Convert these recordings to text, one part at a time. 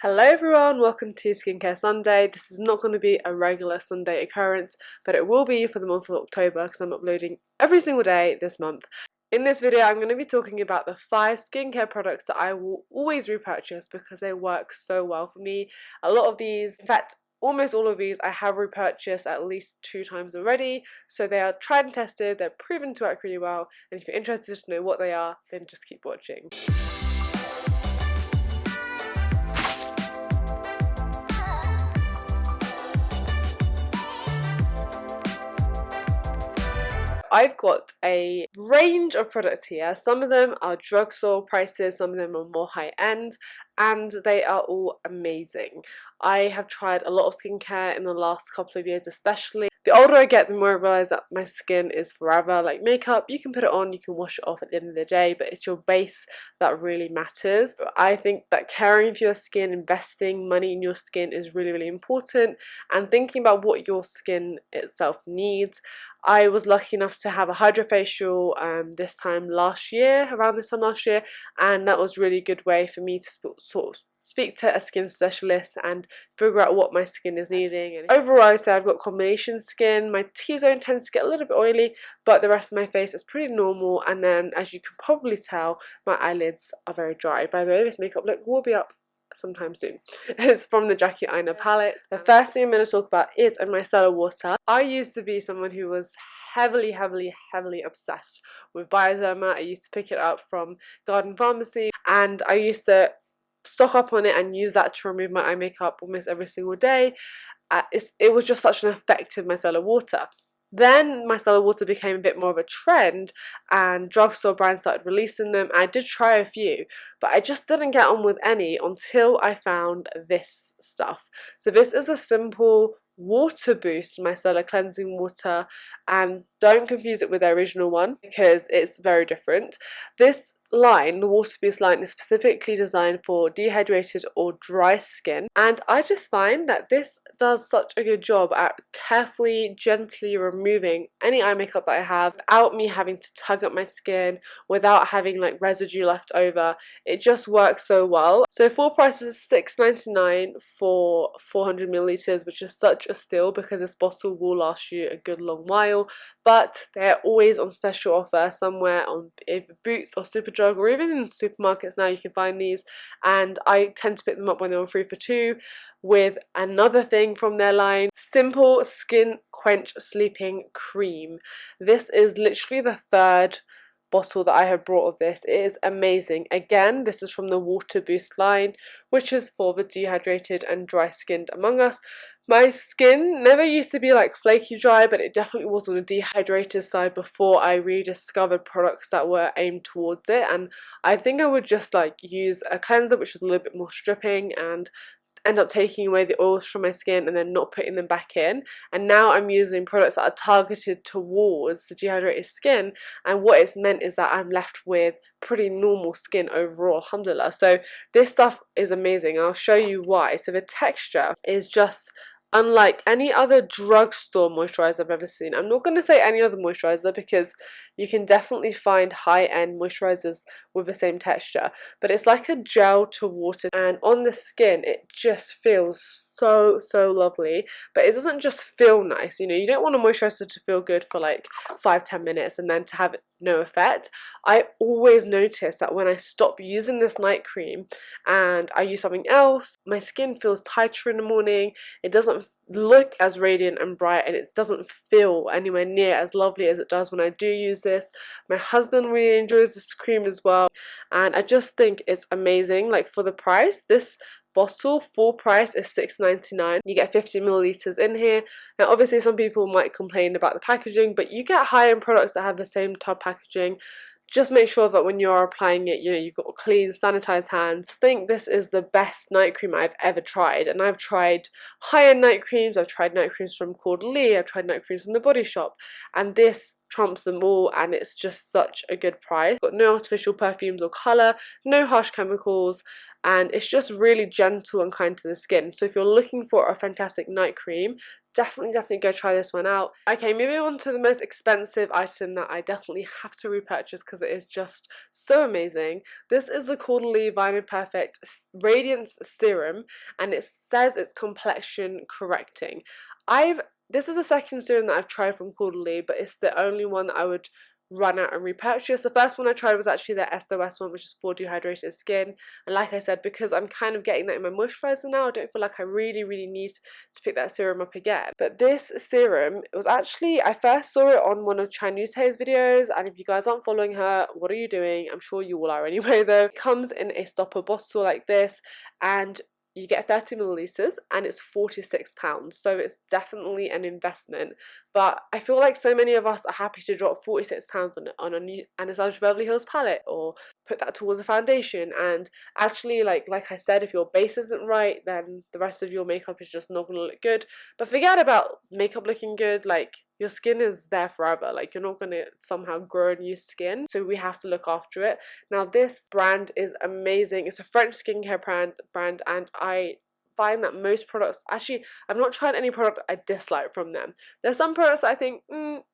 Hello everyone, welcome to Skincare Sunday. This is not going to be a regular Sunday occurrence, but it will be for the month of October because I'm uploading every single day this month. In this video I'm going to be talking about the 5 skincare products that I will always repurchase because they work so well for me. A lot of these, in fact almost all of these, I have repurchased at least 2 times already, so they are tried and tested, they're proven to work really well, and if you're interested to know what they are, then just keep watching. I've got a range of products here. Some of them are drugstore prices, some of them are more high end, and they are all amazing. I have tried a lot of skincare in the last couple of years especially. The older I get, the more I realise that my skin is forever. Like makeup, you can put it on, you can wash it off at the end of the day, but it's your base that really matters. I think that caring for your skin, investing money in your skin is really, really important, and thinking about what your skin itself needs. I was lucky enough to have a hydrofacial around this time last year, and that was really a good way for me to sort of speak to a skin specialist and figure out what my skin is needing. And overall, I say I've got combination skin. My T-zone tends to get a little bit oily, but the rest of my face is pretty normal. And then, as you can probably tell, my eyelids are very dry. By the way, this makeup look will be up sometime soon. It's from the Jackie Aina palette. The first thing I'm going to talk about is a micellar water. I used to be someone who was heavily obsessed with Bioderma. I used to pick it up from Garden Pharmacy, and I used to stock up on it and use that to remove my eye makeup almost every single day. It was just such an effective micellar water. Then micellar water became a bit more of a trend and drugstore brands started releasing them. I did try a few, but I just didn't get on with any until I found this stuff. So this is a simple water boost micellar cleansing water, and don't confuse it with the original one because it's very different. This line, the water boost line, is specifically designed for dehydrated or dry skin, and I just find that this does such a good job at carefully, gently removing any eye makeup that I have without me having to tug up my skin, without having like residue left over. It just works so well. So full price is $6.99 for 400 milliliters, which is such a steal because this bottle will last you a good long while. But they're always on special offer somewhere on either Boots or Superdrug, or even in supermarkets now you can find these, and I tend to pick them up when they're on 3 for 2 with another thing from their line, Simple Skin Quench Sleeping Cream. This is literally the 3rd bottle that I have brought of this. It is amazing. Again, this is from the Water Boost line, which is for the dehydrated and dry skinned among us. My skin never used to be like flaky dry, but it definitely was on the dehydrated side before I rediscovered products that were aimed towards it, and I think I would just like use a cleanser which was a little bit more stripping and end up taking away the oils from my skin and then not putting them back in. And now I'm using products that are targeted towards the dehydrated skin, and what it's meant is that I'm left with pretty normal skin overall, alhamdulillah. So this stuff is amazing. I'll show you why. So the texture is just unlike any other drugstore moisturizer I've ever seen. I'm not going to say any other moisturizer because you can definitely find high-end moisturizers with the same texture, but it's like a gel to water, and on the skin it just feels so lovely. But it doesn't just feel nice, you know, you don't want a moisturizer to feel good for like 5-10 minutes and then to have no effect. I always notice that when I stop using this night cream and I use something else, my skin feels tighter in the morning, it doesn't look as radiant and bright, and it doesn't feel anywhere near as lovely as it does when I do use this. My husband really enjoys this cream as well, and I just think it's amazing. Like for the price, this bottle full price is $6.99. You get 50 milliliters in here. Now obviously some people might complain about the packaging, but you get high-end products that have the same tub packaging. Just make sure that when you're applying it, you know, you've got clean, sanitized hands. I think this is the best night cream I've ever tried, and I've tried high-end night creams. I've tried night creams from Caudalie, I've tried night creams from the Body Shop, and this trumps them all, and it's just such a good price. Got no artificial perfumes or colour, no harsh chemicals, and it's just really gentle and kind to the skin. So if you're looking for a fantastic night cream, definitely go try this one out. Okay, moving on to the most expensive item that I definitely have to repurchase because it is just so amazing. This is the Caudalie Vinyl Perfect Radiance Serum, and it says it's complexion correcting. This is the second serum that I've tried from Caudalie, but it's the only one that I would run out and repurchase. The first one I tried was actually the SOS one, which is for dehydrated skin, and like I said, because I'm kind of getting that in my moisturizer now, I don't feel like I really need to pick that serum up again. But this serum, it was actually, I first saw it on one of Chinese Tay's videos, and if you guys aren't following her, what are you doing? I'm sure you all are anyway though. It comes in a stopper bottle like this, and you get 30 millilitres and it's £46, so it's definitely an investment. But I feel like so many of us are happy to drop £46 on a new Anastasia Beverly Hills palette, or put that towards a foundation, and actually like I said, if your base isn't right, then the rest of your makeup is just not going to look good. But forget about makeup looking good, like your skin is there forever, like you're not going to somehow grow new skin, so we have to look after it. Now this brand is amazing. It's a French skincare brand, and I find that most products, actually I've not tried any product I dislike from them. There's some products I think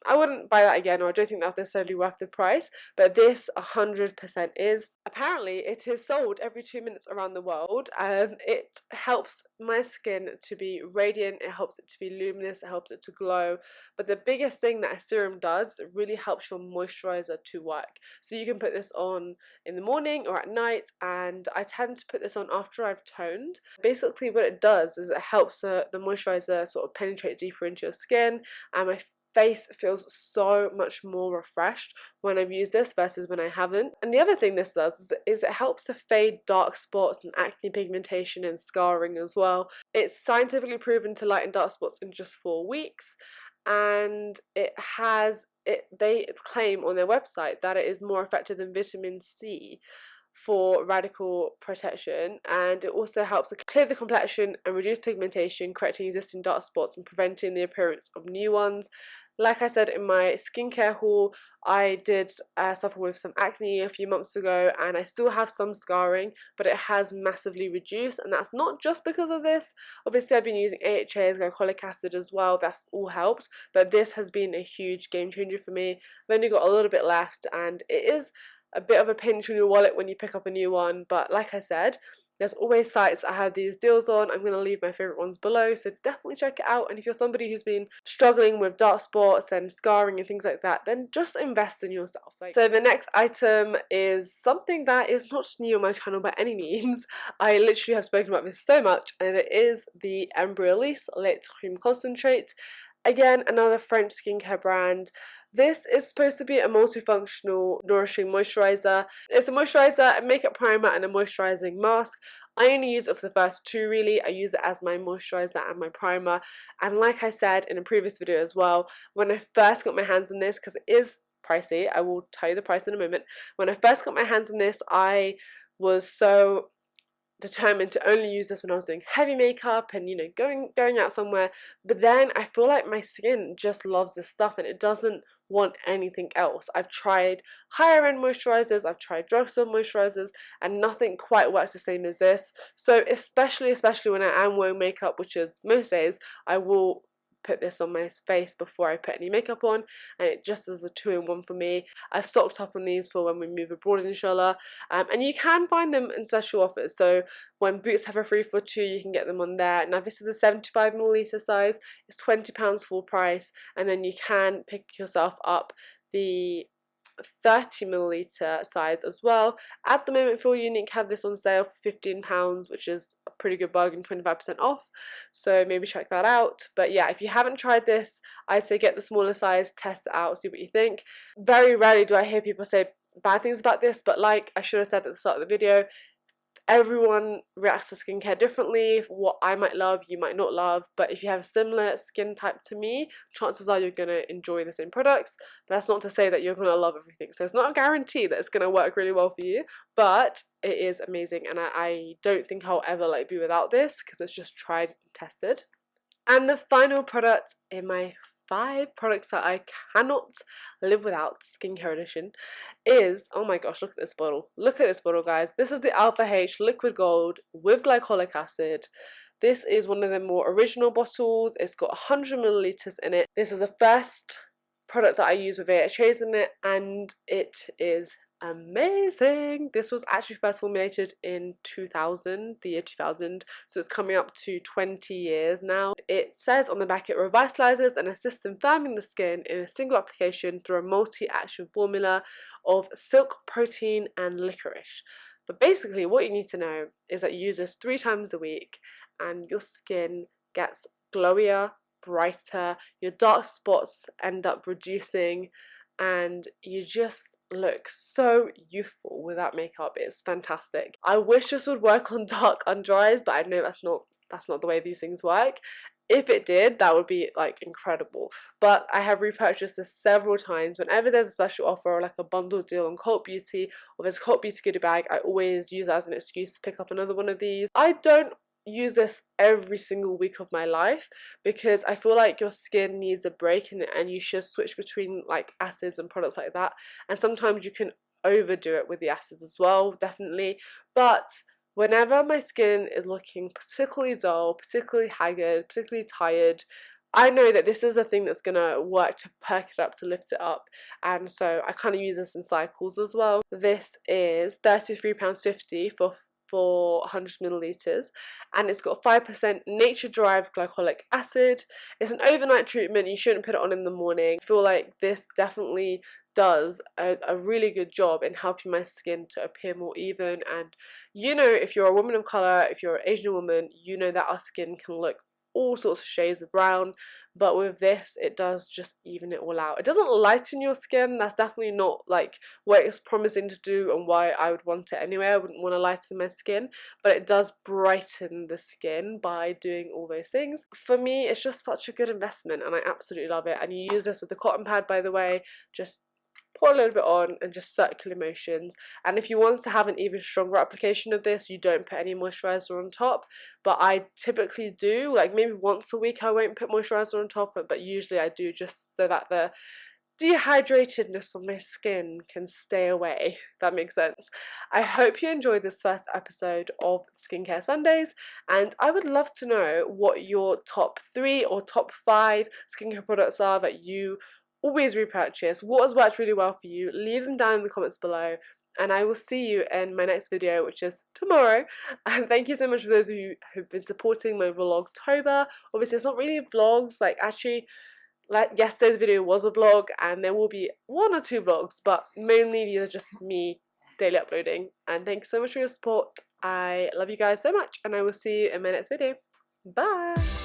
I wouldn't buy that again, or I don't think that's necessarily worth the price, but this 100% is. Apparently it is sold every 2 minutes around the world, and it helps my skin to be radiant, it helps it to be luminous, it helps it to glow. But the biggest thing that a serum does, it really helps your moisturizer to work. So you can put this on in the morning or at night, and I tend to put this on after I've toned. Basically what it does is it helps the moisturizer sort of penetrate deeper into your skin, and my face feels so much more refreshed when I've used this versus when I haven't. And the other thing this does is it helps to fade dark spots and acne pigmentation and scarring as well. It's scientifically proven to lighten dark spots in just 4 weeks, and they claim on their website that it is more effective than vitamin C for radical protection, and it also helps to clear the complexion and reduce pigmentation, correcting existing dark spots and preventing the appearance of new ones. Like I said in my skincare haul, I did suffer with some acne a few months ago, and I still have some scarring, but it has massively reduced, and that's not just because of this. Obviously I've been using AHA as glycolic acid as well, that's all helped, but this has been a huge game changer for me. I've only got a little bit left, and it is a bit of a pinch on your wallet when you pick up a new one, but like I said, there's always sites that have these deals on. I'm going to leave my favourite ones below, so definitely check it out. And if you're somebody who's been struggling with dark spots and scarring and things like that, then just invest in yourself. So the next item is something that is not new on my channel by any means. I literally have spoken about this so much, and it is the Embryolisse Lait Cream Concentrate. Again, another French skincare brand. This is supposed to be a multifunctional nourishing moisturizer. It's a moisturizer, a makeup primer, and a moisturizing mask. I only use it for the first two really. I use it as my moisturizer and my primer. And like I said in a previous video as well, when I first got my hands on this, because it is pricey, I will tell you the price in a moment. When I first got my hands on this, I was so determined to only use this when I was doing heavy makeup and, you know, going out somewhere. But then I feel like my skin just loves this stuff and it doesn't want anything else. I've tried higher end moisturizers, I've tried drugstore moisturizers, and nothing quite works the same as this. So especially when I am wearing makeup, which is most days, I will put this on my face before I put any makeup on, and it just is a 2-in-1 for me. I've stocked up on these for when we move abroad, inshallah, and you can find them in special offers. So when Boots have a 3 for 2, you can get them on there. Now this is a 75ml size, it's £20 full price, and then you can pick yourself up the 30ml size as well. At the moment, Feel Unique have this on sale for £15, which is a pretty good bargain, 25% off, so maybe check that out. But yeah, if you haven't tried this, I'd say get the smaller size, test it out, see what you think. Very rarely do I hear people say bad things about this, but like I should have said at the start of the video, everyone reacts to skincare differently. What I might love, you might not love, but if you have a similar skin type to me, chances are you're going to enjoy the same products. But that's not to say that you're going to love everything. So it's not a guarantee that it's going to work really well for you, but it is amazing, and I don't think I'll ever be without this because it's just tried and tested. And the final product in my 5 products that I cannot live without, skincare edition, is, oh my gosh, look at this bottle. Look at this bottle, guys. This is the Alpha H Liquid Gold with glycolic acid. This is one of the more original bottles. It's got 100 milliliters in it. This is the first product that I use with VLOGTOBER in it, and it is amazing. This was actually first formulated in 2000, the year 2000, so it's coming up to 20 years now. It says on the back it revitalizes and assists in firming the skin in a single application through a multi-action formula of silk, protein and licorice. But basically what you need to know is that you use this 3 times a week and your skin gets glowier, brighter, your dark spots end up reducing, and you just look so youthful without makeup. It's fantastic. I wish this would work on dark under eyes, but I know that's not the way these things work. If it did, that would be like incredible. But I have repurchased this several times. Whenever there's a special offer or like a bundle deal on Cult Beauty, or there's a Cult Beauty goodie bag, I always use that as an excuse to pick up another one of these. I don't use this every single week of my life because I feel like your skin needs a break, and you should switch between like acids and products like that, and sometimes you can overdo it with the acids as well, definitely. But whenever my skin is looking particularly dull, particularly haggard, particularly tired, I know that this is a thing that's gonna work to perk it up, to lift it up, and so I kind of use this in cycles as well. This is £33.50 for 100 milliliters, and it's got 5% nature-derived glycolic acid. It's an overnight treatment. You shouldn't put it on in the morning. I feel like this definitely does a really good job in helping my skin to appear more even. And you know, if you're a woman of color, if you're an Asian woman, you know that our skin can look all sorts of shades of brown, but with this it does just even it all out. It doesn't lighten your skin, that's definitely not like what it's promising to do and why I would want it anyway. I wouldn't want to lighten my skin, but it does brighten the skin by doing all those things. For me, it's just such a good investment and I absolutely love it. And you use this with the cotton pad, by the way, just pour a little bit on and just circular motions. And if you want to have an even stronger application of this, you don't put any moisturizer on top, but I typically do, like maybe once a week I won't put moisturizer on top, but usually I do, just so that the dehydratedness of my skin can stay away, if that makes sense. I hope you enjoyed this first episode of Skincare Sundays, and I would love to know what your top 3 or top 5 skincare products are that you always repurchase. What has worked really well for you? Leave them down in the comments below, and I will see you in my next video, which is tomorrow. And thank you so much for those of you who've been supporting my Vlogtober. Obviously it's not really vlogs, like actually like yesterday's video was a vlog, and there will be 1 or 2 vlogs, but mainly these are just me daily uploading. And thanks so much for your support. I love you guys so much, and I will see you in my next video. Bye.